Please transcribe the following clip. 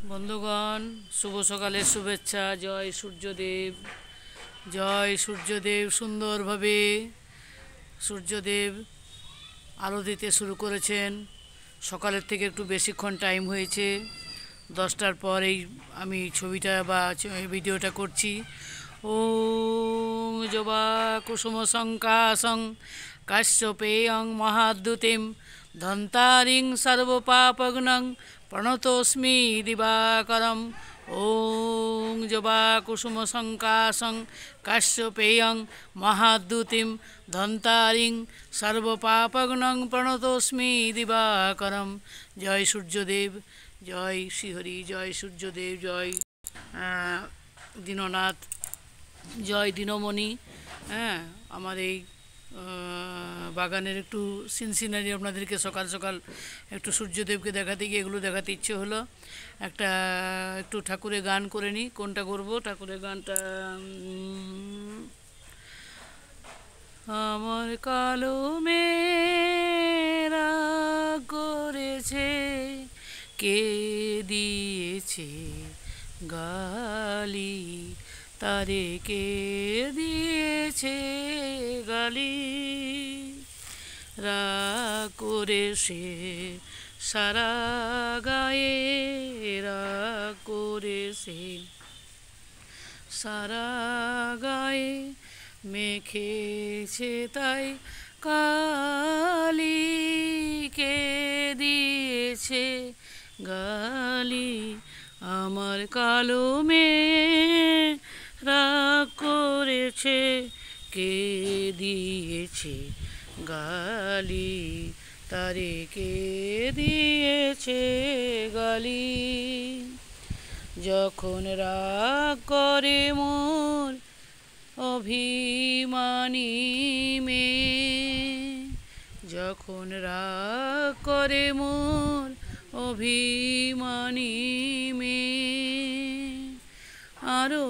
বন্ধুগণ, শুভ সকালের শুভেচ্ছা। জয় সূর্যদেব। সুন্দরভাবে সূর্যদেব আলো দিতে শুরু করেছেন। সকালের থেকে একটু বেশিক্ষণ টাইম হয়েছে, 10টার পরেই আমি ছবিটা বা ভিডিওটা করছি। ওম জবা কুসুম সংকাশং কাশ্যপেয়ং মহাদ্যুতিম ধন্তারিং সর্বপাপগ্নং প্রণতোস্মি দিবাকরম। ওং জবা কুসুম সংকাশং কাশ্যপেয়ং মহাদ্যুতিম ধন্তারিং সর্বপাপগ্নং প্রণতোস্মি দিবাকরম। জয় সূর্যদেব, জয় শ্রীহরি, জয় সূর্যদেব, জয় দীননাথ, জয় দীনমণি। আমার এই বাগানের একটু সিনসিনারি আপনাদেরকে সকাল সকাল একটু সূর্যদেবকে দেখাতে গিয়ে এগুলো দেখাতে ইচ্ছে হলো। একটু ঠাকুরের গান করে নিই। কোনটা করব? ঠাকুরের গানটা আমার কালো মেয়েরা করেছে, কে দিয়েছে গালি, তারে কে দিয়েছে গালি, রাগ করে সে সারা গায়ে, রাগ করে সে সারা গায়ে মেখেছে তাই কালি, কে দিয়েছে গালি, আমার কালো মেয়ে রাগ করেছে, কে দিয়েছে গালি, তারে কে দিয়েছে গালি। যখন রাগ করে মোর অভিমানী মেয়ে, যখন রাগ করে মোর অভিমানী মেয়ে, আরো